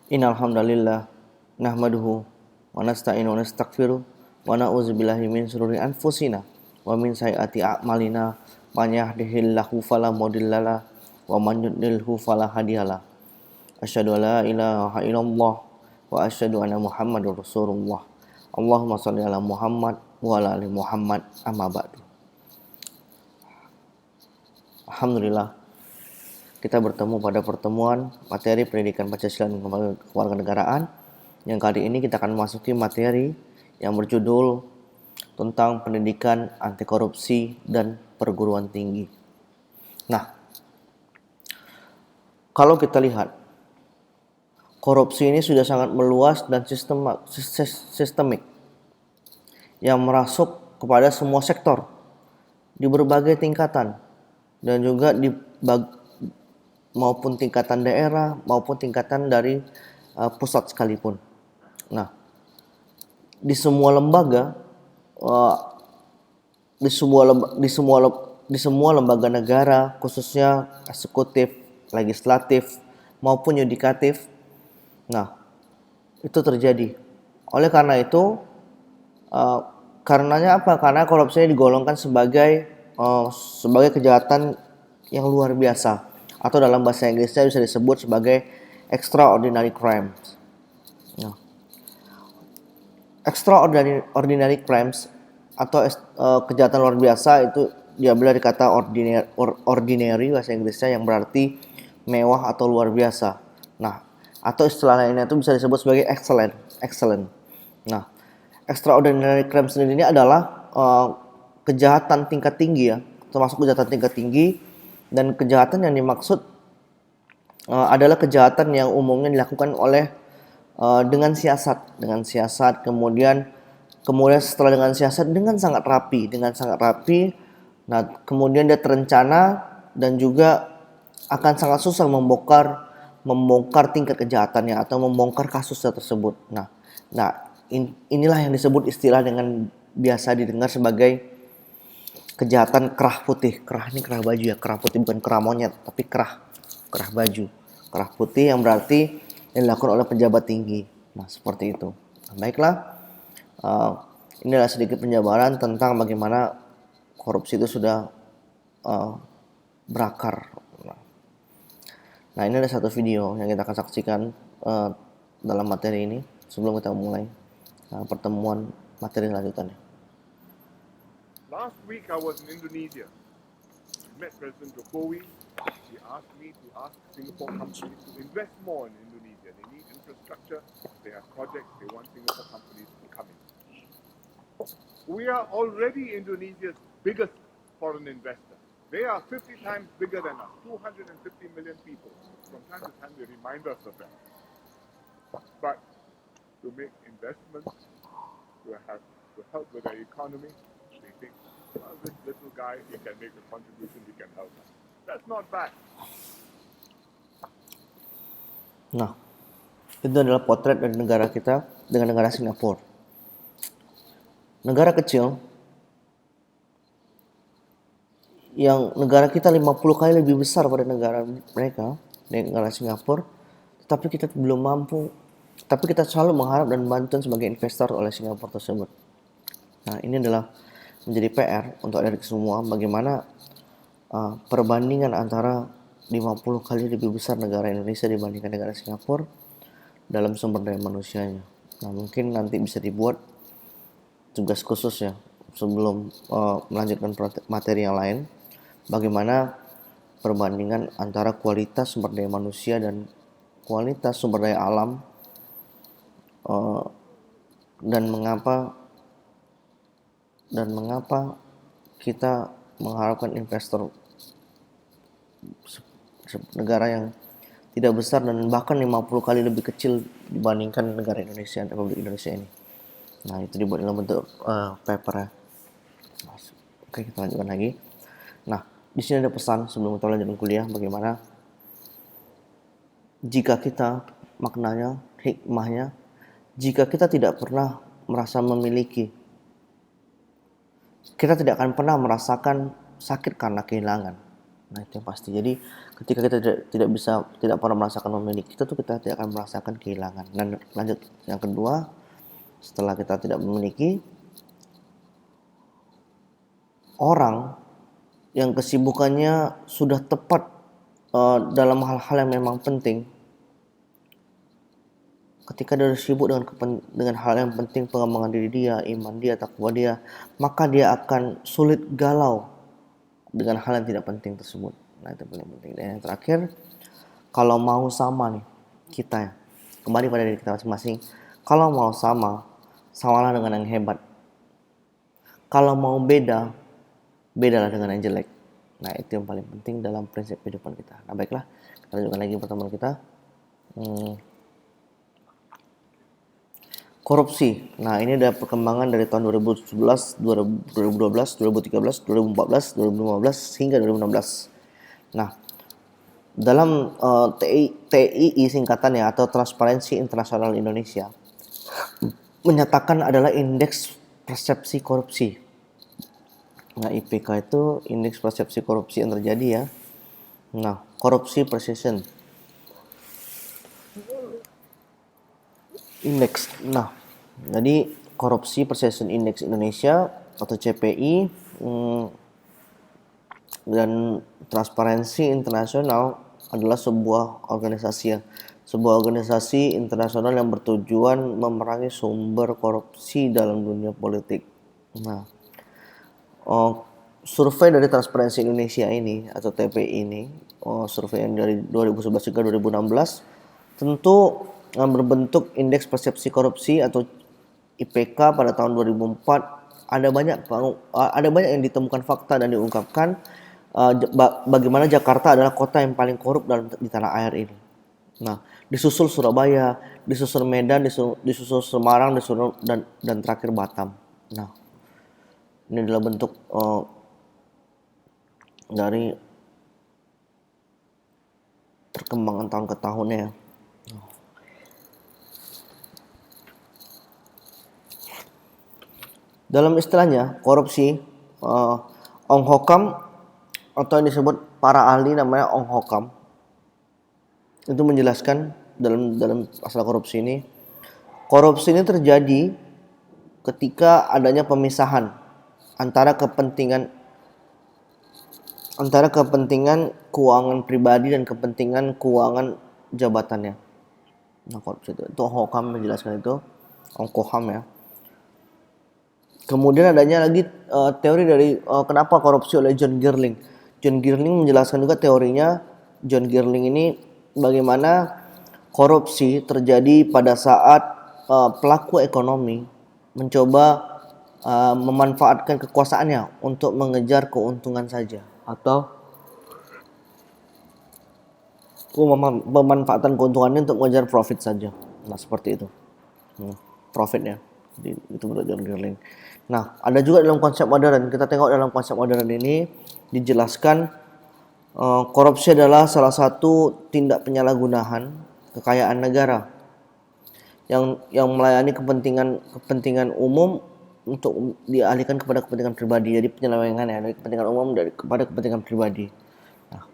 Innal hamdalillah nahmaduhu wa nasta'inu wa nastaghfiruh wa na'udzubillahi min shururi anfusina wa min sayyiati a'malina man yahdihillahu fala mudhillalah wa man yudlilhu fala hadiyalah. Asyhadu an la ilaha illallah wa asyhadu anna Muhammadar Rasulullah. Allahumma shalli ala Muhammad wa ala ali Muhammad amma ba'du. Alhamdulillah, kita bertemu pada pertemuan materi pendidikan Pancasila dan kewarganegaraan. Yang kali ini kita akan memasuki materi yang berjudul tentang pendidikan anti korupsi dan perguruan tinggi. Nah, kalau kita lihat, korupsi ini sudah sangat meluas dan sistemik yang merasuk kepada semua sektor di berbagai tingkatan dan juga maupun tingkatan daerah maupun tingkatan dari pusat sekalipun. Nah, di semua lembaga, di semua lembaga negara, khususnya eksekutif, legislatif maupun yudikatif, nah itu terjadi. Oleh karena itu, karenanya apa? Karena korupsi ini digolongkan sebagai kejahatan yang luar biasa, atau dalam bahasa Inggrisnya bisa disebut sebagai extraordinary crimes. Nah, extraordinary crimes atau kejahatan luar biasa itu diambil dari kata ordinary bahasa Inggrisnya, yang berarti mewah atau luar biasa. Nah, atau istilah lainnya itu bisa disebut sebagai excellent. Nah, extraordinary crimes sendiri ini adalah kejahatan tingkat tinggi ya, termasuk kejahatan tingkat tinggi. Dan kejahatan yang dimaksud adalah kejahatan yang umumnya dilakukan oleh dengan siasat, kemudian setelah dengan siasat dengan sangat rapi. Nah, kemudian dia terencana dan juga akan sangat susah membongkar tingkat kejahatannya atau membongkar kasusnya tersebut. Nah, inilah yang disebut istilah dengan biasa didengar sebagai kejahatan kerah putih. Kerah ini kerah baju ya, kerah putih bukan kerah monyet, tapi kerah baju. Kerah putih yang berarti yang dilakukan oleh pejabat tinggi. Nah, seperti itu. Nah, baiklah, inilah sedikit penjabaran tentang bagaimana korupsi itu sudah berakar. Nah, ini ada satu video yang kita akan saksikan dalam materi ini sebelum kita mulai pertemuan materi lanjutannya. Last week I was in Indonesia. I met President Jokowi. He asked me to ask Singapore companies to invest more in Indonesia. They need infrastructure, they have projects, they want Singapore companies to come in. We are already Indonesia's biggest foreign investor. They are 50 times bigger than us, 250 million people. From time to time they remind us of that. But to make investments, to help with the economy, they think, well, this little guy, he can make a contribution, he can help us. That's not bad. Nah, itu adalah potret dari negara kita dengan negara Singapura. Negara kecil yang negara kita 50 kali lebih besar pada negara mereka, negara Singapura, tetapi kita belum mampu, tapi kita selalu mengharap dan bantuan sebagai investor oleh Singapura tersebut. Nah, ini adalah menjadi PR untuk adik semua, bagaimana perbandingan antara 50 kali lebih besar negara Indonesia dibandingkan negara Singapura dalam sumber daya manusianya. Nah, mungkin nanti bisa dibuat tugas khusus ya sebelum melanjutkan materi yang lain, bagaimana perbandingan antara kualitas sumber daya manusia dan kualitas sumber daya alam, dan mengapa kita mengharapkan investor negara yang tidak besar dan bahkan 50 kali lebih kecil dibandingkan negara Indonesia, Republik Indonesia ini. Nah, itu dibuat dalam bentuk paper ya. Oke, kita lanjutkan lagi. Nah, di sini ada pesan sebelum kita lanjutkan kuliah, bagaimana jika kita, maknanya, hikmahnya, jika kita tidak pernah merasa memiliki, kita tidak akan pernah merasakan sakit karena kehilangan. Nah, itu yang pasti. Jadi ketika kita tidak pernah merasakan memiliki, kita tidak akan merasakan kehilangan. Dan lanjut yang kedua, setelah kita tidak memiliki, orang yang kesibukannya sudah tepat dalam hal-hal yang memang penting, ketika dia sibuk dengan hal yang penting, pengembangan diri dia, iman dia, takwa dia, maka dia akan sulit galau dengan hal yang tidak penting tersebut. Nah, itu paling penting. Dan yang terakhir, kalau mau sama nih, kita kembali pada diri kita masing-masing. Kalau mau sama, samalah dengan yang hebat. Kalau mau beda, bedalah dengan yang jelek. Nah, itu yang paling penting dalam prinsip kehidupan kita. Nah, baiklah, kita lanjutkan lagi pertemuan kita. Korupsi. Nah, ini ada perkembangan dari tahun 2017, 2012, 2013, 2014, 2015 hingga 2016. Nah, dalam TII singkatannya atau Transparansi Internasional Indonesia menyatakan adalah indeks persepsi korupsi. Nah, IPK itu indeks persepsi korupsi yang terjadi ya. Nah, korupsi perception index. Nah, jadi korupsi perception index Indonesia atau CPI dan Transparansi Internasional adalah sebuah organisasi internasional yang bertujuan memerangi sumber korupsi dalam dunia politik. Nah, survei dari Transparansi Indonesia ini atau TPI ini, survei yang dari 2011 hingga 2016, tentu berbentuk indeks persepsi korupsi atau IPK pada tahun 2004. Ada banyak yang ditemukan fakta dan diungkapkan bagaimana Jakarta adalah kota yang paling korup di tanah air ini. Nah, disusul Surabaya, disusul Medan, disusul Semarang, dan terakhir Batam. Nah, ini adalah bentuk dari perkembangan tahun ke tahunnya ya. Dalam istilahnya korupsi, Ong Hokam atau yang disebut para ahli namanya Ong Hokam itu menjelaskan dalam masalah korupsi ini. Korupsi ini terjadi ketika adanya pemisahan antara kepentingan keuangan pribadi dan kepentingan keuangan jabatannya. Nah, korupsi itu Ong Hokam menjelaskan itu, Ong Hokam ya. Kemudian adanya lagi teori dari kenapa korupsi oleh John Girling. John Girling menjelaskan juga teorinya. John Girling ini bagaimana korupsi terjadi pada saat pelaku ekonomi mencoba memanfaatkan kekuasaannya untuk mengejar keuntungan saja atau memanfaatkan keuntungannya untuk mengejar profit saja. Nah, seperti itu. Profitnya. Itu menurut John Girling. Nah, ada juga dalam konsep modern. Kita tengok dalam konsep modern ini dijelaskan korupsi adalah salah satu tindak penyalahgunaan kekayaan negara yang melayani kepentingan umum untuk dialihkan kepada kepentingan pribadi. Jadi penyelewengan ya dari kepentingan umum kepada kepentingan pribadi. Nah,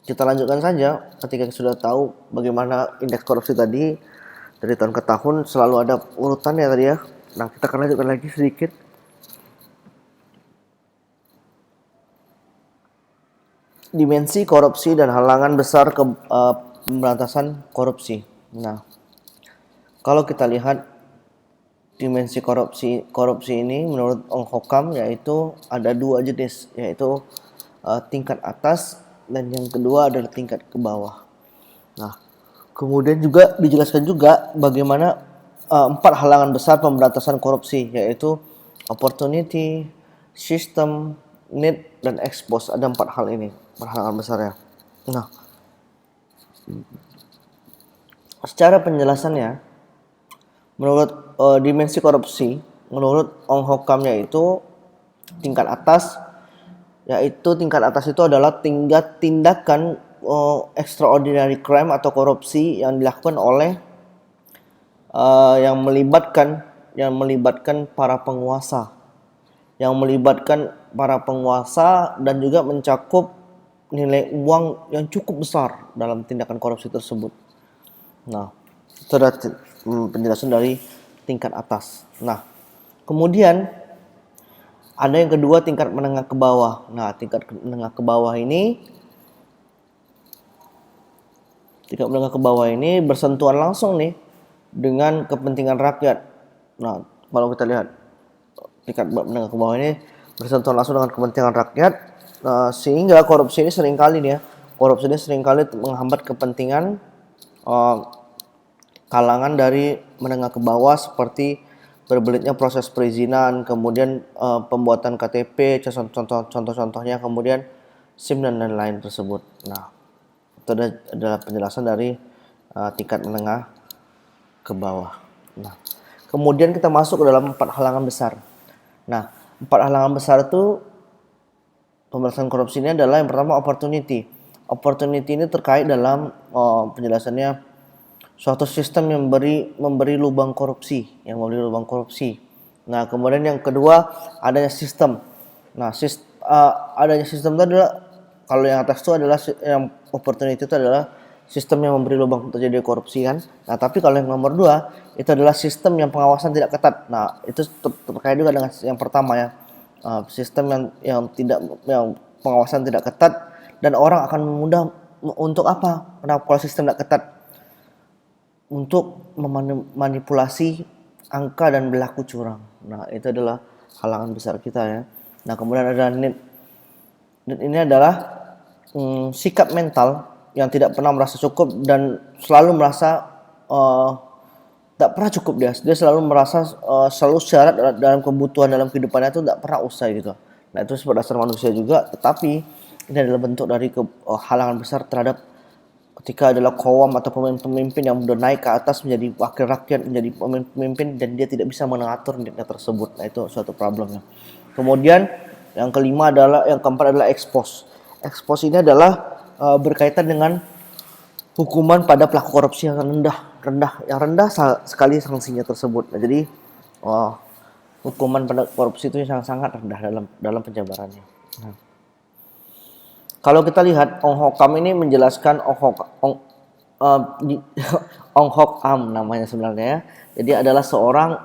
kita lanjutkan saja. Ketika sudah tahu bagaimana indeks korupsi tadi dari tahun ke tahun, selalu ada urutannya tadi ya. Nah, kita akan lanjutkan lagi sedikit. Dimensi korupsi dan halangan besar pemberantasan korupsi. Nah, kalau kita lihat dimensi korupsi ini menurut Ong Hokam yaitu ada dua jenis, yaitu tingkat atas dan yang kedua adalah tingkat ke bawah. Nah, kemudian juga dijelaskan juga bagaimana 4 halangan besar pemberantasan korupsi, yaitu opportunity, system, need, dan expose. Ada 4 hal ini, halangan besarnya. Nah, secara penjelasannya, menurut dimensi korupsi, menurut Ong Hokam yaitu tingkat atas itu adalah tindakan extraordinary crime atau korupsi yang dilakukan oleh yang melibatkan para penguasa yang melibatkan para penguasa dan juga mencakup nilai uang yang cukup besar dalam tindakan korupsi tersebut. Nah, itu adalah penjelasan dari tingkat atas. Nah, kemudian ada yang kedua, tingkat menengah ke bawah. Nah, tingkat menengah ke bawah ini bersentuhan langsung nih dengan kepentingan rakyat. Nah, kalau kita lihat tingkat menengah ke bawah ini bersentuhan langsung dengan kepentingan rakyat, sehingga korupsi ini seringkali menghambat kepentingan kalangan dari menengah ke bawah, seperti berbelitnya proses perizinan, kemudian pembuatan KTP, contoh-contohnya, kemudian SIM dan lain-lain tersebut. Nah, itu adalah penjelasan dari tingkat menengah ke bawah. Nah, kemudian kita masuk ke dalam 4 halangan besar. Nah, 4 halangan besar itu pemberantasan korupsi ini adalah yang pertama opportunity. Opportunity ini terkait dalam penjelasannya suatu sistem yang memberi lubang korupsi, Nah, kemudian yang kedua adanya sistem. Nah, adanya sistem itu adalah, kalau yang atas itu adalah yang opportunity, itu adalah sistem yang memberi lubang terjadi korupsi kan. Nah, tapi kalau yang nomor 2 itu adalah sistem yang pengawasan tidak ketat. Nah, itu terkait juga dengan yang pertama ya. Sistem yang pengawasan tidak ketat, dan orang akan mudah untuk apa? Kenapa kalau sistem tidak ketat? Untuk memanipulasi angka dan berlaku curang. Nah, itu adalah halangan besar kita ya. Nah, kemudian ada need. Need ini adalah sikap mental yang tidak pernah merasa cukup dan selalu merasa tak pernah cukup. Dia selalu merasa selalu syarat dalam kebutuhan dalam kehidupannya itu tak pernah usai gitu. Nah, itu sebuah dasar manusia juga, tetapi ini adalah bentuk dari halangan besar terhadap ketika adalah kawam atau pemimpin yang sudah naik ke atas menjadi wakil rakyat, menjadi pemimpin, dan dia tidak bisa mengatur niatnya tersebut. Nah, itu suatu problemnya. Kemudian yang keempat adalah expose. Expose ini adalah berkaitan dengan hukuman pada pelaku korupsi yang rendah sekali sanksinya tersebut. Nah, jadi hukuman pada korupsi itu sangat rendah dalam penjabarannya. Nah, kalau kita lihat Ong Hok Kam ini menjelaskan Ong Hok Am namanya sebenarnya ya. Jadi adalah seorang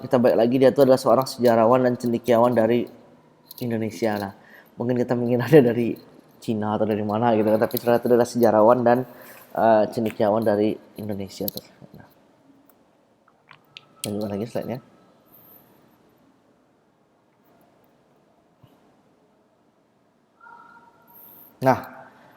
kita balik lagi, dia itu adalah seorang sejarawan dan cendekiawan dari Indonesia. Nah, mungkin kita mengira dia dari Cina atau dari mana gitu, tapi ternyata adalah sejarawan dan cendekiawan dari Indonesia. Nah, lanjut lagi slide-nya. Nah,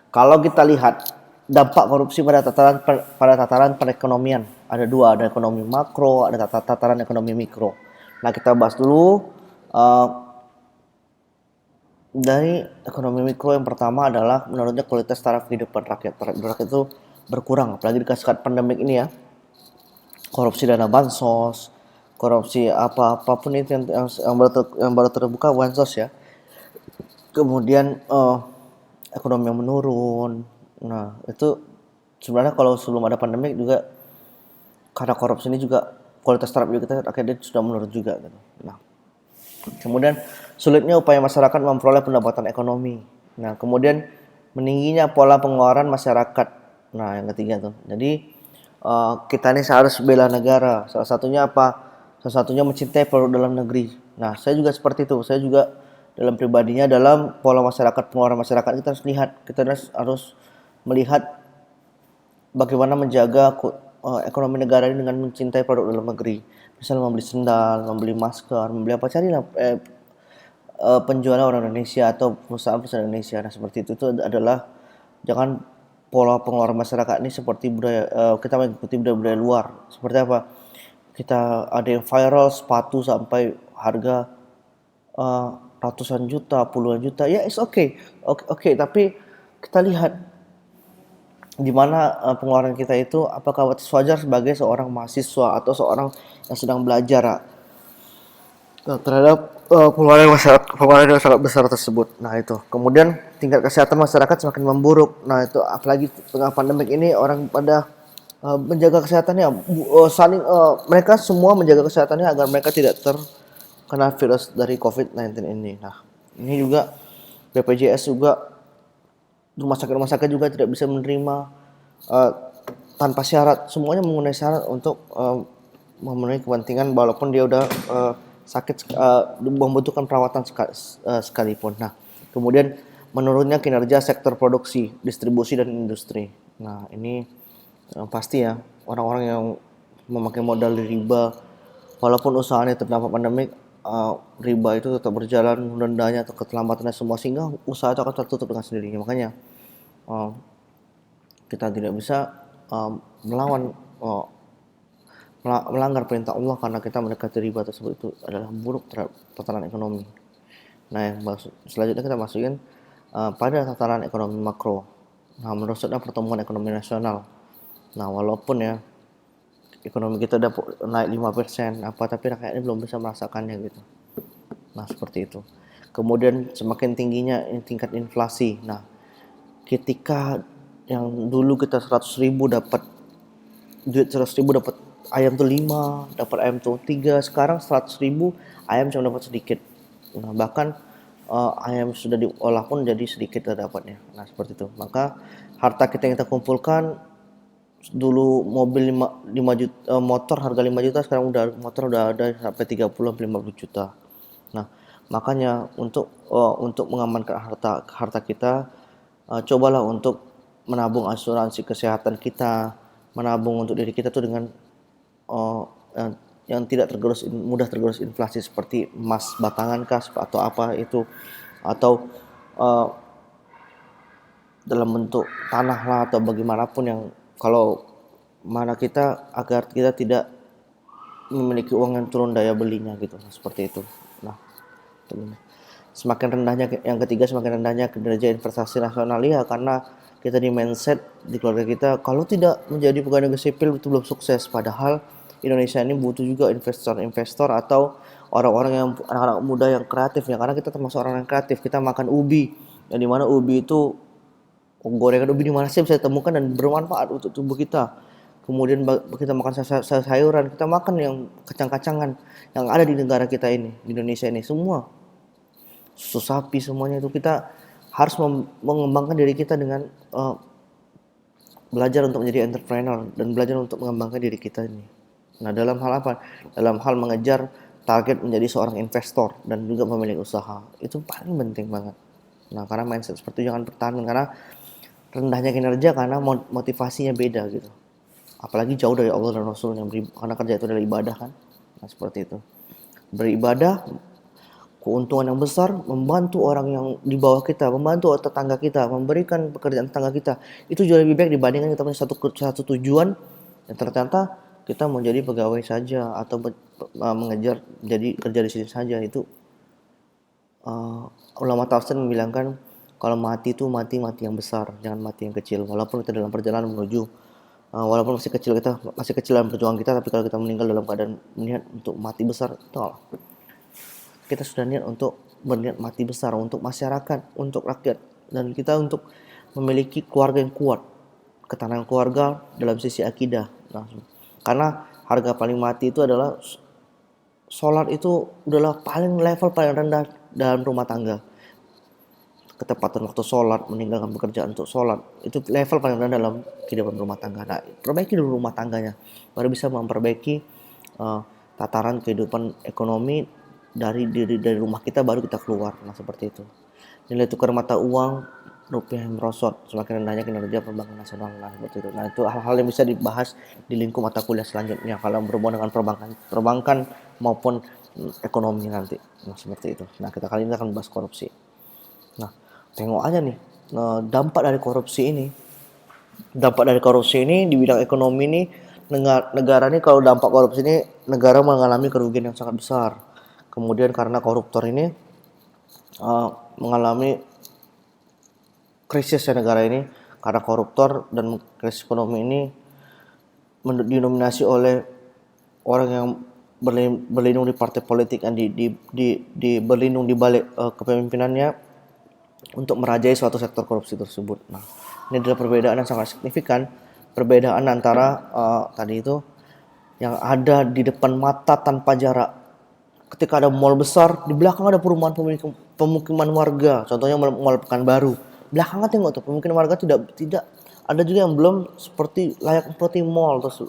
kalau kita lihat dampak korupsi pada tataran perekonomian, ada dua, ada ekonomi makro, ada tataran ekonomi mikro. Nah, kita bahas dulu dari ekonomi mikro. Yang pertama adalah menurutnya kualitas taraf kehidupan rakyat. Rakyat itu berkurang, apalagi di saat pandemik ini ya. Korupsi dana bansos, korupsi apapun itu yang baru terbuka bansos ya. Kemudian ekonomi yang menurun. Nah, itu sebenarnya kalau sebelum ada pandemi juga karena korupsi ini juga kualitas taraf hidup kita akhirnya sudah menurun juga gitu. Nah, kemudian sulitnya upaya masyarakat memperoleh pendapatan ekonomi. Nah, kemudian meningginya pola pengeluaran masyarakat. Nah, yang ketiga tuh. Jadi kita ini harus bela negara. Salah satunya apa? Salah satunya mencintai produk dalam negeri. Nah, saya juga seperti itu. Saya juga dalam pribadinya, dalam pola masyarakat, pengeluaran masyarakat, kita harus melihat bagaimana menjaga ekonomi negara ini dengan mencintai produk dalam negeri. Misalnya membeli sendal, membeli masker, membeli apa, carilah penjualan orang Indonesia atau perusahaan Indonesia. Nah, seperti itu adalah jangan pola pengeluaran masyarakat ini seperti kita mengikuti budaya luar. Seperti apa? Kita ada yang viral sepatu sampai harga ratusan juta, puluhan juta, ya it's okay, tapi kita lihat di mana pengeluaran kita itu apakah wajar sebagai seorang mahasiswa atau seorang yang sedang belajar terhadap pengeluaran yang sangat besar tersebut. Nah, itu. Kemudian tingkat kesehatan masyarakat semakin memburuk. Nah, itu apalagi tengah pandemik ini orang pada menjaga kesehatannya, mereka semua menjaga kesehatannya agar mereka tidak kena virus dari COVID-19 ini. Nah, ini juga BPJS juga, rumah sakit juga tidak bisa menerima uh, tanpa syarat. Semuanya memenuhi syarat untuk memenuhi kepentingan walaupun dia udah sakit, membutuhkan perawatan sekalipun. Nah, kemudian menurunnya kinerja sektor produksi, distribusi, dan industri. Nah, ini pasti ya, orang-orang yang memakai modal di riba, walaupun usahanya terdampak pandemik, riba itu tetap berjalan, rendahnya atau keterlambatannya semua, sehingga usaha itu akan tertutup dengan sendirinya. Makanya kita tidak bisa melawan, melanggar perintah Allah karena kita mendekati riba tersebut. Itu adalah buruk terhadap tatanan ekonomi. Nah, yang selanjutnya kita masukin pada tatanan ekonomi makro. Nah, merosotnya pertumbuhan ekonomi nasional. Nah, walaupun ya ekonomi kita udah naik 5% tapi rakyatnya belum bisa merasakannya gitu. Nah, seperti itu. Kemudian semakin tingginya tingkat inflasi. Nah, ketika yang dulu kita 100.000 dapat duit, 100.000 dapat ayam tuh 5, dapat ayam tuh 3, sekarang 100.000 ayam cuma dapat sedikit. Nah, bahkan ayam sudah diolah pun jadi sedikit dapatnya. Nah, seperti itu. Maka harta kita yang kita kumpulkan, dulu mobil 5 juta, motor harga 5 juta, sekarang motor udah ada sampai 30-50 juta. Nah, makanya untuk mengamankan harta kita, cobalah untuk menabung asuransi kesehatan kita, menabung untuk diri kita tuh dengan yang tidak mudah tergerus inflasi, seperti emas batangan kah atau apa itu, atau dalam bentuk tanah lah atau bagaimanapun, yang kalau mana kita, agar kita tidak memiliki uang yang turun daya belinya gitu. Nah, seperti itu. Nah, semakin rendahnya, yang ketiga, semakin rendahnya kinerja investasi nasional ya, karena kita di mindset di keluarga kita, kalau tidak menjadi pegawai negeri sipil itu belum sukses. Padahal Indonesia ini butuh juga investor-investor atau orang-orang yang, anak-anak muda yang kreatif ya, karena kita termasuk orang yang kreatif. Kita makan ubi, yang dimana ubi itu, gorengan ubi di mana sih bisa ditemukan dan bermanfaat untuk tubuh kita. Kemudian kita makan sayuran, kita makan yang kacang-kacangan yang ada di negara kita ini, di Indonesia ini, semua susu sapi, semuanya itu kita harus mengembangkan diri kita dengan belajar untuk menjadi entrepreneur dan belajar untuk mengembangkan diri kita ini. Nah, dalam hal apa? Dalam hal mengejar target menjadi seorang investor dan juga pemilik usaha, itu paling penting banget. Nah, karena mindset seperti itu jangan pertahankan, karena rendahnya kinerja karena motivasinya beda gitu. Apalagi jauh dari Allah dan Rasul, karena kerja itu adalah ibadah kan. Nah, seperti itu. Beribadah, keuntungan yang besar, membantu orang yang di bawah kita, membantu tetangga kita, memberikan pekerjaan tetangga kita, itu jauh lebih baik dibandingkan kita punya satu tujuan yang ternyata kita mau jadi pegawai saja atau mengejar jadi kerja di sini saja. Itu ulama tafsir membilangkan, kalau mati itu mati yang besar, jangan mati yang kecil. Walaupun kita dalam perjalanan menuju, walaupun masih kecil dalam perjuangan kita, tapi kalau kita meninggal dalam keadaan niat untuk mati besar, itu Allah. Kita sudah niat untuk berniat mati besar untuk masyarakat, untuk rakyat, dan kita untuk memiliki keluarga yang kuat, ketahanan keluarga dalam sisi akidah. Nah, karena harga paling mati itu adalah sholat, itu adalah level paling rendah dalam rumah tangga. Ketepatan waktu sholat, meninggalkan pekerjaan untuk sholat, itu level paling rendah dalam kehidupan rumah tangga. Nah, perbaiki dulu rumah tangganya, baru bisa memperbaiki tataran kehidupan ekonomi dari rumah kita, baru kita keluar. Nah, seperti itu. Nilai tukar mata uang rupiah yang merosot, semakin rendahnya kinerja perbankan nasional. Nah, seperti itu. Nah, itu hal-hal yang bisa dibahas di lingkup mata kuliah selanjutnya kalau berhubungan dengan perbankan maupun ekonomi nanti. Nah, seperti itu. Nah, kita kali ini akan bahas korupsi. Nah, tengok aja nih dampak dari korupsi ini. Dampak dari korupsi ini di bidang ekonomi ini, negara ini, kalau dampak korupsi ini, negara mengalami kerugian yang sangat besar. Kemudian karena koruptor ini mengalami krisis ya negara ini, karena koruptor dan krisis ekonomi ini dinominasi oleh orang yang berlindung di partai politik, yang berlindung di balik kepemimpinannya untuk merajai suatu sektor korupsi tersebut. Nah, ini adalah perbedaan yang sangat signifikan, perbedaan antara tadi itu yang ada di depan mata tanpa jarak, ketika ada mall besar, di belakang ada pemukiman warga, contohnya Mall Pekanbaru. Belakangan tengok tuh pemukiman warga tidak ada juga yang belum layak seperti mall, terus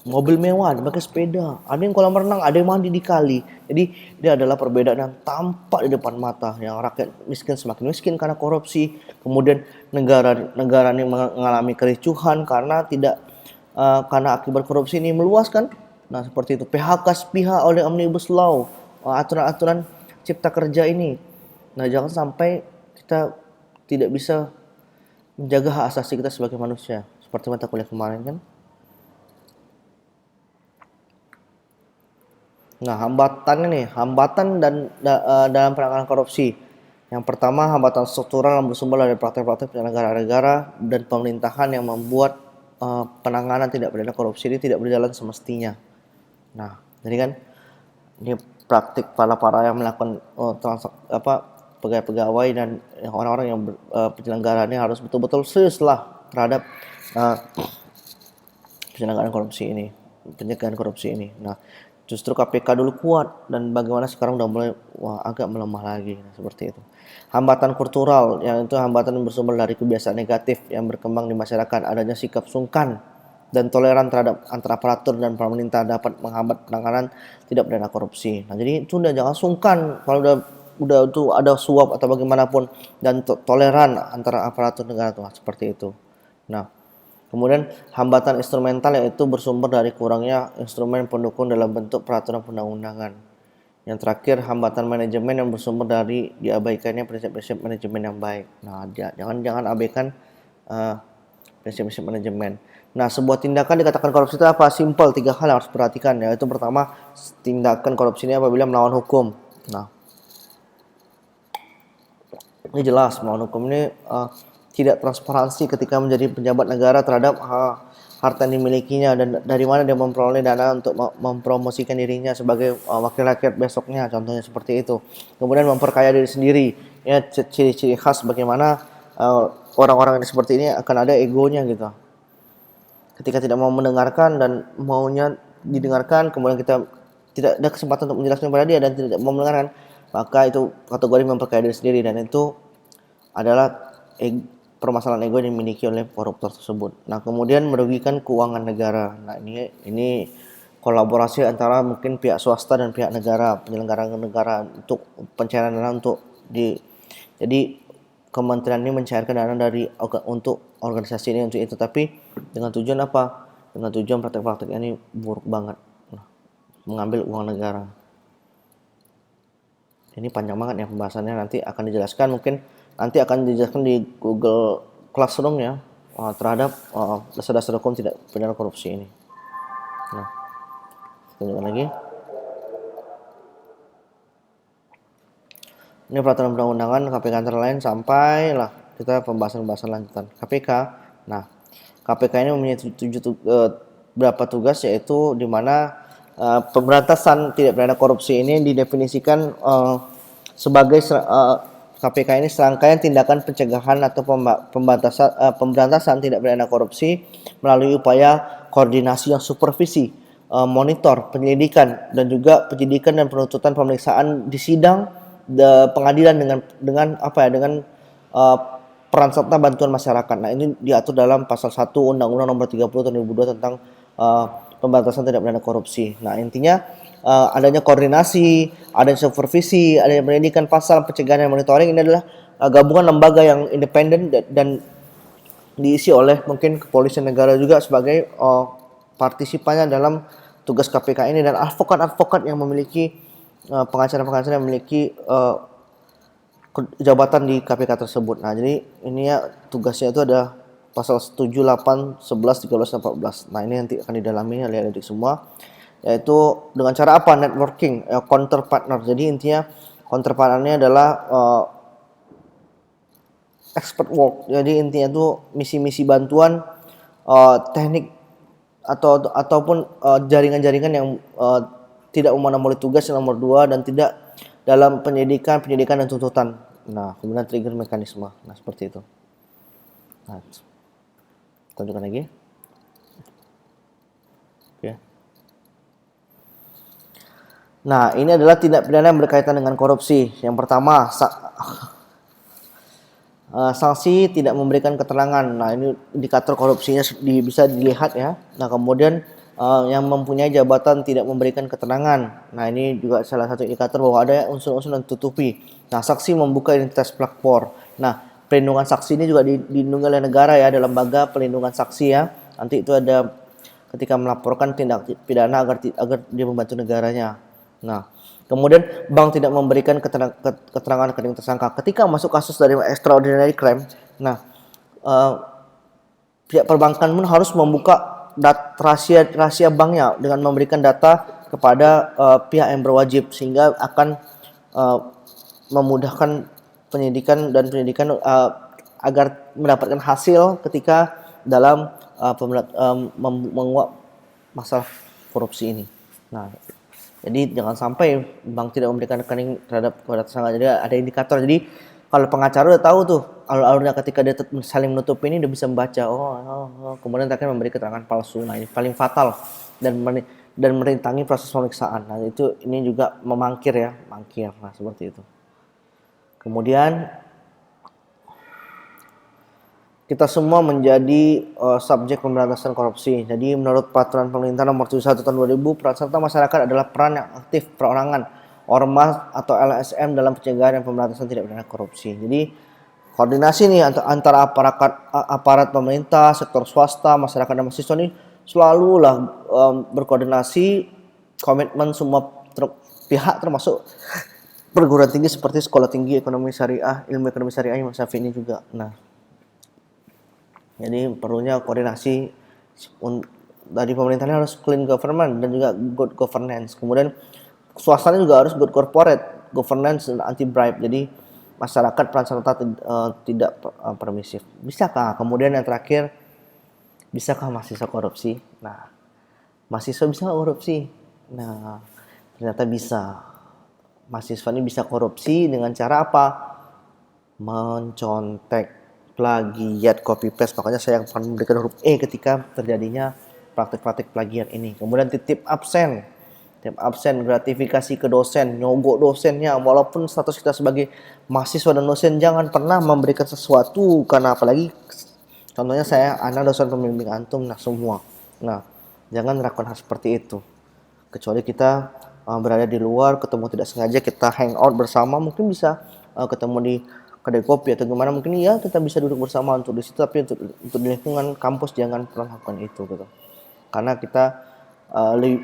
mobil mewah, pakai sepeda, ada yang kolam renang, ada yang mandi di kali. Jadi ini adalah perbedaan yang tampak di depan mata, yang rakyat miskin semakin miskin karena korupsi, kemudian negara ini mengalami kericuhan karena akibat korupsi ini meluas kan. Nah seperti itu, PHK sepihak oleh Omnibus Law, aturan-aturan cipta kerja ini. Nah jangan sampai kita tidak bisa menjaga hak asasi kita sebagai manusia, seperti mata kuliah kemarin kan. Nah, hambatan dalam penanganan korupsi. Yang pertama, hambatan struktural yang bersumber dari praktek-praktek penyelenggara negara dan pemerintahan yang membuat penanganan tindak pidana korupsi ini tidak berjalan semestinya. Nah, jadi kan ini praktik para yang melakukan pegawai-pegawai dan orang-orang yang penyelenggara ini harus betul-betul serius lah terhadap penyelenggaraan korupsi ini, pencegahan korupsi ini. Nah, justru KPK dulu kuat dan bagaimana sekarang udah mulai agak melemah lagi. Nah, seperti itu. Hambatan kultural, yang itu hambatan yang bersumber dari kebiasaan negatif yang berkembang di masyarakat, adanya sikap sungkan dan toleran terhadap antara aparatur dan pemerintah dapat menghambat penanganan tidak pidana korupsi. Nah, jadi itu jangan sungkan kalau udah itu ada suap atau bagaimanapun, dan toleran antara aparatur negara tuh seperti itu. Nah, kemudian hambatan instrumental yaitu bersumber dari kurangnya instrumen pendukung dalam bentuk peraturan perundang-undangan. Yang terakhir, hambatan manajemen yang bersumber dari diabaikannya prinsip-prinsip manajemen yang baik. Nah, jangan abaikan prinsip-prinsip manajemen. Nah, sebuah tindakan dikatakan korupsi itu apa? Simple, 3 hal yang harus diperhatikan, yaitu pertama, tindakan korupsi ini apabila melawan hukum. Nah, ini jelas melawan hukum ini tidak transparansi ketika menjadi pejabat negara terhadap harta yang dimilikinya dan dari mana dia memperoleh dana untuk mempromosikan dirinya sebagai wakil rakyat besoknya, contohnya seperti itu. Kemudian memperkaya diri sendiri, ya ciri-ciri khas bagaimana orang-orang yang seperti ini akan ada egonya gitu. Ketika tidak mau mendengarkan dan maunya didengarkan, kemudian kita tidak ada kesempatan untuk menjelaskan kepada dia dan tidak mau mendengarkan, maka itu kategori memperkaya diri sendiri, dan itu adalah permasalahan ego yang dimiliki oleh koruptor tersebut. Nah, kemudian merugikan keuangan negara. Nah, ini kolaborasi antara mungkin pihak swasta dan pihak negara, penyelenggara negara untuk pencairan dana jadi kementerian ini mencairkan dana untuk organisasi ini untuk itu, tapi dengan tujuan apa? Dengan tujuan praktek-praktek ini buruk banget. Nah, mengambil uang negara. Ini panjang banget ya pembahasannya, nanti akan dijelaskan di Google Classroom ya terhadap dasar-dasar hukum tidak pidana korupsi ini. Nah, tunjukkan lagi. Ini peraturan perundang-undangan KPK antara lain, sampai lah kita pembahasan lanjutan KPK. Nah, KPK ini mempunyai beberapa tugas, yaitu di mana pemberantasan tidak pidana korupsi ini didefinisikan sebagai KPK ini serangkaian tindakan pencegahan atau pemberantasan tidak pidana korupsi melalui upaya koordinasi yang supervisi, monitor, penyelidikan, dan juga penyidikan dan penuntutan, pemeriksaan di sidang pengadilan dengan peran serta bantuan masyarakat. Nah, ini diatur dalam pasal 1 Undang-Undang Nomor 30 Tahun 2002 tentang pemberantasan tindak pidana korupsi. Nah, intinya adanya koordinasi, adanya supervisi, adanya pendidikan, pasal pencegahan dan monitoring, ini adalah gabungan lembaga yang independen dan diisi oleh mungkin kepolisian negara juga sebagai partisipannya dalam tugas KPK ini, dan advokat-advokat yang memiliki pengacara-pengacara yang memiliki jabatan di KPK tersebut. Nah, jadi ini ya tugasnya itu ada pasal 7, 8, 11, 13, dan 14. Nah, ini nanti akan didalami oleh adik semua, yaitu dengan cara apa? Networking, counter partner. Jadi intinya counter partnernya adalah expert work. Jadi intinya itu misi-misi bantuan, teknik ataupun jaringan-jaringan yang tidak memonopoli tugas yang nomor 2 dan tidak dalam penyidikan dan tuntutan. Nah, kemudian trigger mekanisme. Nah, seperti itu. Nah, tunjukkan lagi. Oke. Nah, ini adalah tindak pidana yang berkaitan dengan korupsi. Yang pertama, sanksi tidak memberikan keterangan. Nah, ini indikator korupsinya bisa dilihat ya. Nah, kemudian yang mempunyai jabatan tidak memberikan keterangan. Nah, ini juga salah satu indikator bahwa ada unsur-unsur yang tutupi. Nah, saksi membuka identitas pelapor. Nah, perlindungan saksi ini juga dilindungi oleh negara ya, ada lembaga perlindungan saksi ya. Nanti itu ada ketika melaporkan tindak pidana agar dia membantu negaranya. Nah, kemudian bank tidak memberikan keterangan rekening tersangka ketika masuk kasus dari extraordinary crime. Nah, pihak perbankan pun harus membuka rahasia banknya dengan memberikan data kepada pihak yang berwajib, sehingga akan memudahkan penyidikan agar mendapatkan hasil ketika dalam menguak masalah korupsi ini. Nah, jadi jangan sampai bank tidak memberikan rekening kepada tersangka. Jadi ada indikator. Jadi kalau pengacara udah tahu tuh alur-alurnya, ketika dia saling menutup ini dia bisa membaca. Kemudian akan memberi keterangan palsu. Nah, ini paling fatal dan merintangi proses pemeriksaan. Nah, ini juga mangkir. Nah, seperti itu. Kemudian kita semua menjadi subjek pemberantasan korupsi. Jadi menurut Peraturan Pemerintah Nomor 71 Tahun 2000, peran serta masyarakat adalah peran yang aktif perorangan, ormas atau LSM dalam pencegahan dan pemberantasan tindak pidana korupsi. Jadi koordinasi nih antara aparat pemerintah, sektor swasta, masyarakat dan mahasiswa ini selalulah berkoordinasi, komitmen semua pihak termasuk perguruan tinggi seperti Sekolah Tinggi Ekonomi Syariah, Ilmu Ekonomi Syariah Imam Syafi'i ini juga. Nah, jadi perlunya koordinasi dari pemerintahnya, harus clean government dan juga good governance. Kemudian swastanya juga harus good corporate governance dan anti bribe. Jadi masyarakat peran serta tidak permisif. Bisakah? Kemudian yang terakhir, bisakah mahasiswa korupsi? Nah, mahasiswa bisa korupsi? Nah, ternyata bisa. Mahasiswa ini bisa korupsi dengan cara apa? Mencontek, plagiat, copy paste. Makanya saya akan memberikan huruf E ketika terjadinya praktik-praktik plagiat ini. Kemudian titip absen, gratifikasi ke dosen, nyogok dosennya. Walaupun status kita sebagai mahasiswa dan dosen, jangan pernah memberikan sesuatu, karena apalagi contohnya anak dosen pembimbing antum, nah semua. Nah, jangan lakukan hal seperti itu. Kecuali kita berada di luar, ketemu tidak sengaja, kita hangout bersama, mungkin bisa ketemu di kedai kopi atau gimana, mungkin ya kita bisa duduk bersama untuk di situ, tapi untuk di lingkungan kampus jangan pernah lakukan itu gitu. Karena kita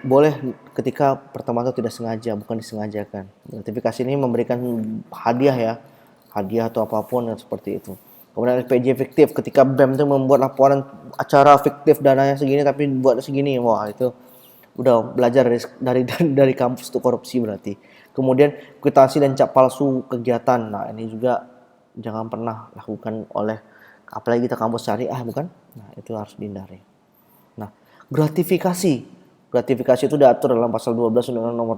boleh ketika pertemuan itu tidak sengaja, bukan disengajakan. Gratifikasi ini memberikan hadiah atau apapun yang seperti itu. Kemudian LPJ fiktif, ketika BEM itu membuat laporan acara fiktif dananya segini tapi buat segini, wah itu udah belajar dari kampus itu korupsi berarti. Kemudian kwitansi dan cap palsu kegiatan, nah ini juga jangan pernah lakukan oleh apalagi kita kampus syariah, bukan? Nah, itu harus dihindari. Nah, gratifikasi itu diatur dalam pasal 12 Undang-Undang Nomor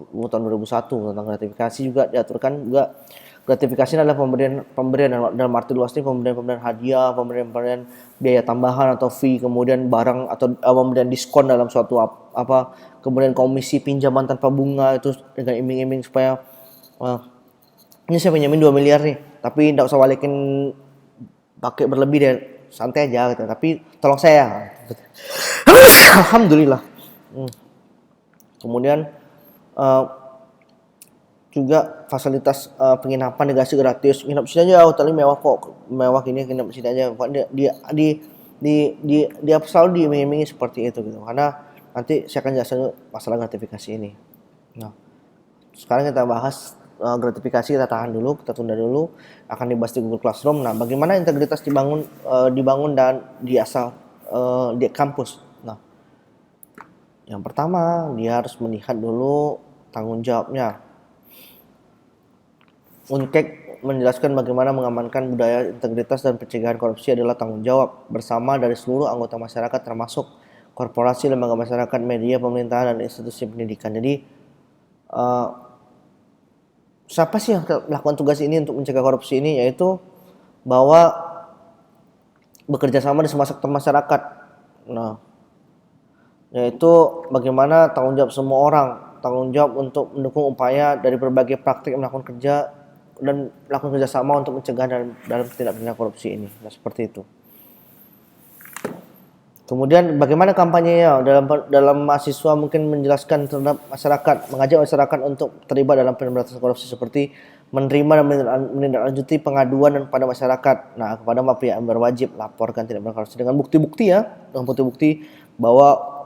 2 Tahun 2001 tentang gratifikasi. Juga diaturkan juga gratifikasi adalah pemberian dalam arti luas ini, pemberian hadiah, pemberian biaya tambahan atau fee, kemudian barang atau pemberian diskon dalam suatu kemudian komisi pinjaman tanpa bunga itu dengan iming-iming supaya ini saya pinjamin 2 miliar nih, tapi tidak usah balikin pakai berlebih deh, santai aja gitu. Tapi tolong saya. Alhamdulillah. Kemudian juga fasilitas penginapan dikasih gratis. Nginep sini aja, hotelnya mewah kok. Mewah gini, nginep sini aja. Dia selalu diiming-imingi seperti itu gitu. Karena nanti saya akan jelasin masalah gratifikasi ini. Nah, sekarang kita bahas gratifikasi, kita tahan dulu, kita tunda dulu, akan dibahas di Google Classroom. Nah, bagaimana integritas dibangun dan diasah di kampus. Nah, yang pertama dia harus melihat dulu tanggung jawabnya. Unkek menjelaskan bagaimana mengamankan budaya integritas dan pencegahan korupsi adalah tanggung jawab bersama dari seluruh anggota masyarakat, termasuk korporasi, lembaga masyarakat, media, pemerintahan, dan institusi pendidikan. Jadi siapa sih yang melakukan tugas ini untuk mencegah korupsi ini? Yaitu bahwa bekerja sama di semua sektor masyarakat. Nah, yaitu bagaimana tanggung jawab semua orang tanggung jawab untuk mendukung upaya dari berbagai praktik yang melakukan kerja dan melakukan kerjasama untuk mencegah dalam tindak pidana korupsi ini. Nah, seperti itu. Kemudian bagaimana kampanyenya? Dalam mahasiswa mungkin menjelaskan terhadap masyarakat, mengajak masyarakat untuk terlibat dalam pemberantasan korupsi seperti menerima dan menindaklanjuti pengaduan dan pada masyarakat. Nah, kepada pihak yang berwajib laporkan tindak pidana korupsi dengan bukti-bukti ya, dengan bukti-bukti bahwa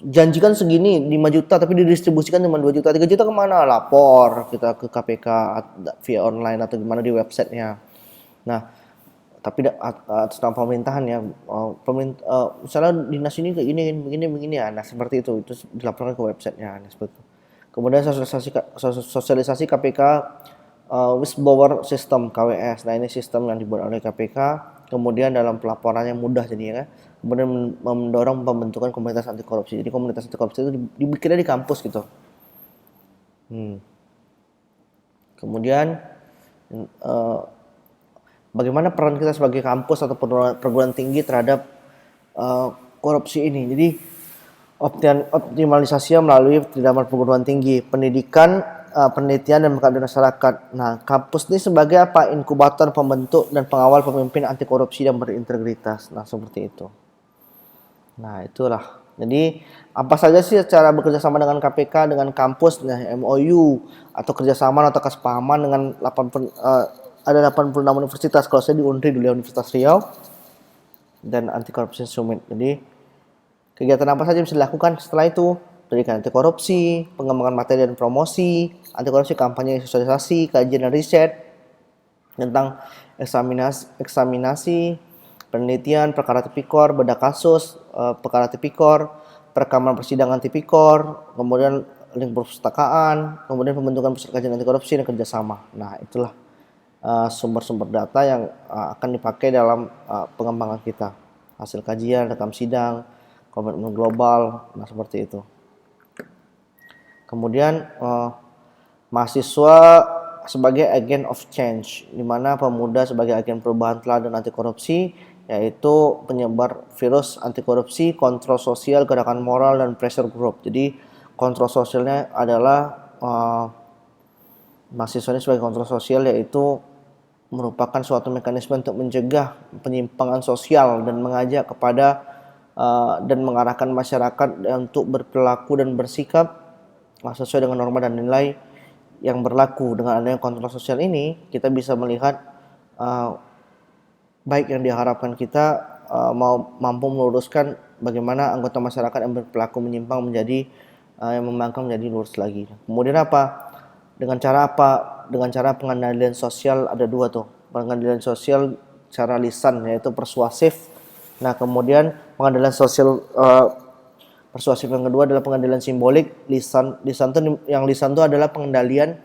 janjikan segini 5 juta tapi didistribusikan cuma 2 juta, 3 juta kemana? Lapor kita ke KPK via online atau gimana di websitenya. Nah, tapi atas nama pemerintahan ya, misalnya dinas ini kayak begini ya, nah seperti itu dilaporkan ke websitenya, nah, seperti itu. Kemudian sosialisasi KPK whistleblower system KWS, nah ini sistem yang dibuat oleh KPK, kemudian dalam pelaporannya mudah jadinya kan, kemudian mendorong pembentukan komunitas anti korupsi. Jadi komunitas anti korupsi itu dibikinnya di kampus gitu. Kemudian bagaimana peran kita sebagai kampus atau perguruan tinggi terhadap korupsi ini. Jadi optimalisasinya melalui pendidikan perguruan tinggi, pendidikan, penelitian dan pengabdian masyarakat. Nah, kampus ini sebagai apa? Inkubator pembentuk dan pengawal pemimpin anti korupsi dan berintegritas. Nah, seperti itu. Nah, itulah. Jadi, apa saja sih cara bekerja sama dengan KPK, dengan kampus, nah, MOU atau kerjasama atau kesepahaman dengan ada 86 universitas. Kalau saya di Unri dulu, Universitas Riau dan Anti Corruption Summit. Jadi kegiatan apa saja bisa dilakukan setelah itu? Pendidikan anti korupsi, pengembangan materi dan promosi, anti korupsi, kampanye, sosialisasi, kajian dan riset tentang eksaminasi, penelitian, perkara tipikor, bedah kasus, perkara tipikor, perekaman persidangan tipikor, kemudian link perpustakaan, kemudian pembentukan pusat kajian anti korupsi dan kerjasama. Nah, itulah sumber-sumber data yang akan dipakai dalam pengembangan kita, hasil kajian, rekam sidang, komitmen global, nah seperti itu. Kemudian mahasiswa sebagai agen of change, di mana pemuda sebagai agen perubahan teladan anti korupsi, yaitu penyebar virus anti korupsi, kontrol sosial, gerakan moral dan pressure group. Jadi kontrol sosialnya adalah mahasiswa ini sebagai kontrol sosial, yaitu merupakan suatu mekanisme untuk mencegah penyimpangan sosial dan mengajak kepada dan mengarahkan masyarakat untuk berperilaku dan bersikap sesuai dengan norma dan nilai yang berlaku. Dengan adanya kontrol sosial ini, kita bisa melihat baik yang diharapkan kita mampu meluruskan bagaimana anggota masyarakat yang berperilaku menyimpang menjadi yang membangkang menjadi lurus lagi. Kemudian apa? Dengan cara apa? Dengan cara pengendalian sosial, ada dua tuh. Pengendalian sosial secara lisan, yaitu persuasif. Nah, kemudian pengendalian sosial persuasif yang kedua adalah pengendalian simbolik. Lisan tuh adalah pengendalian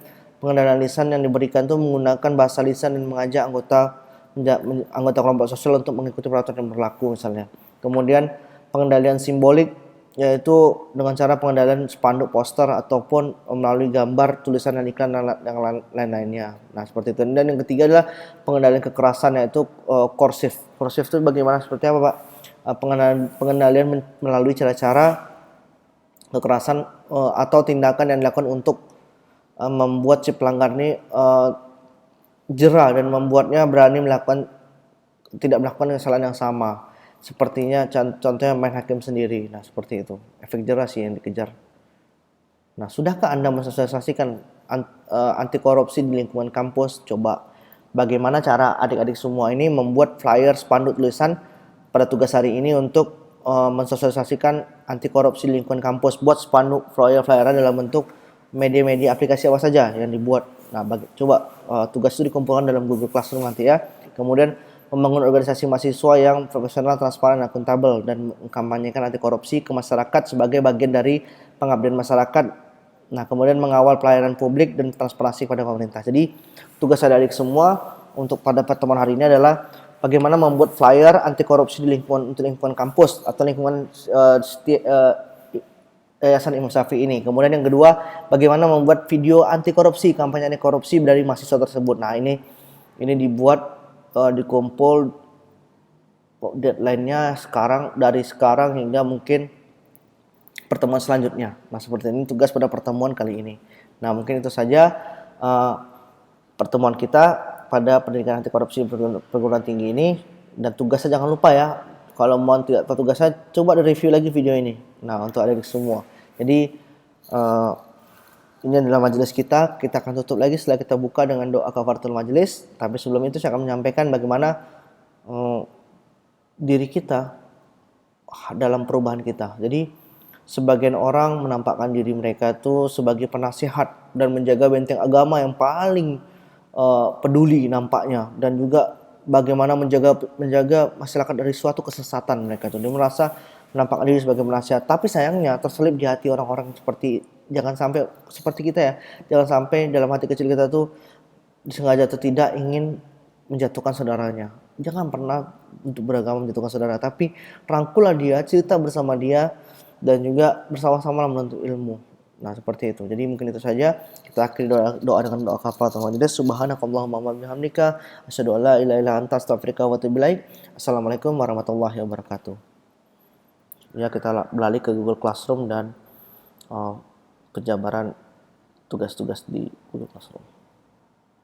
lisan yang diberikan tuh menggunakan bahasa lisan dan mengajak anggota kelompok sosial untuk mengikuti peraturan yang berlaku misalnya. Kemudian pengendalian simbolik yaitu dengan cara pengendalian spanduk, poster ataupun melalui gambar, tulisan dan iklan yang lain-lainnya. Nah, seperti itu. Dan yang ketiga adalah pengendalian kekerasan, yaitu coercive. Coercive itu bagaimana, seperti apa, Pak? Pengendalian melalui cara-cara kekerasan atau tindakan yang dilakukan untuk membuat si pelanggar ini jera dan membuatnya berani tidak melakukan kesalahan yang sama. Sepertinya contohnya main hakim sendiri. Nah, seperti itu. Efek jera sih yang dikejar. Nah, sudahkah Anda mensosialisasikan anti korupsi di lingkungan kampus? Coba bagaimana cara adik-adik semua ini membuat flyer, spanduk, tulisan pada tugas hari ini untuk mensosialisasikan anti korupsi di lingkungan kampus. Buat spanduk, flyer-flyeran dalam bentuk media-media aplikasi apa saja yang dibuat. Nah, coba tugas itu dikumpulkan dalam Google Classroom nanti ya. Kemudian membangun organisasi mahasiswa yang profesional, transparan, dan akuntabel, dan mengkampanyekan anti korupsi ke masyarakat sebagai bagian dari pengabdian masyarakat. Nah, kemudian mengawal pelayanan publik dan transparansi pada pemerintah. Jadi, tugas adik-adik semua pada pertemuan hari ini adalah bagaimana membuat flyer anti korupsi di lingkungan kampus atau lingkungan Yayasan Imam Syafi'i ini. Kemudian yang kedua, bagaimana membuat video anti korupsi, kampanye anti korupsi dari mahasiswa tersebut. Nah, ini dibuat dikumpul, deadline-nya dari sekarang hingga mungkin pertemuan selanjutnya. Nah, seperti ini tugas pada pertemuan kali ini. Nah, mungkin itu saja pertemuan kita pada pendidikan anti korupsi perguruan tinggi ini. Dan tugasnya jangan lupa ya, kalau mau tidak tahu tugasnya, coba di-review lagi video ini. Nah, untuk adik semua. Jadi ini adalah majelis kita akan tutup lagi setelah kita buka dengan doa kafaratul majelis. Tapi sebelum itu saya akan menyampaikan bagaimana diri kita dalam perubahan kita. Jadi sebagian orang menampakkan diri mereka itu sebagai penasihat dan menjaga benteng agama yang paling peduli nampaknya, dan juga bagaimana menjaga masyarakat dari suatu kesesatan mereka itu. Dia merasa menampakkan diri sebagai penasihat, tapi sayangnya terselip di hati orang-orang jangan sampai seperti kita ya. Jangan sampai dalam hati kecil kita tuh disengaja atau tidak ingin menjatuhkan saudaranya. Jangan pernah untuk beragama menjatuhkan saudara, tapi rangkullah dia, cerita bersama dia, dan juga bersama-sama menuntut ilmu. Nah, seperti itu. Jadi mungkin itu saja. Kita akhiri doa dengan doa kafaratul majelis. Subhanakallahumma wa bihamdika asyhadu an la ilaha illa anta astaghfiruka wa atubu ilaik. Assalamualaikum warahmatullahi wabarakatuh. Ya, kita beralih ke Google Classroom dan penjabaran tugas-tugas di Google Classroom.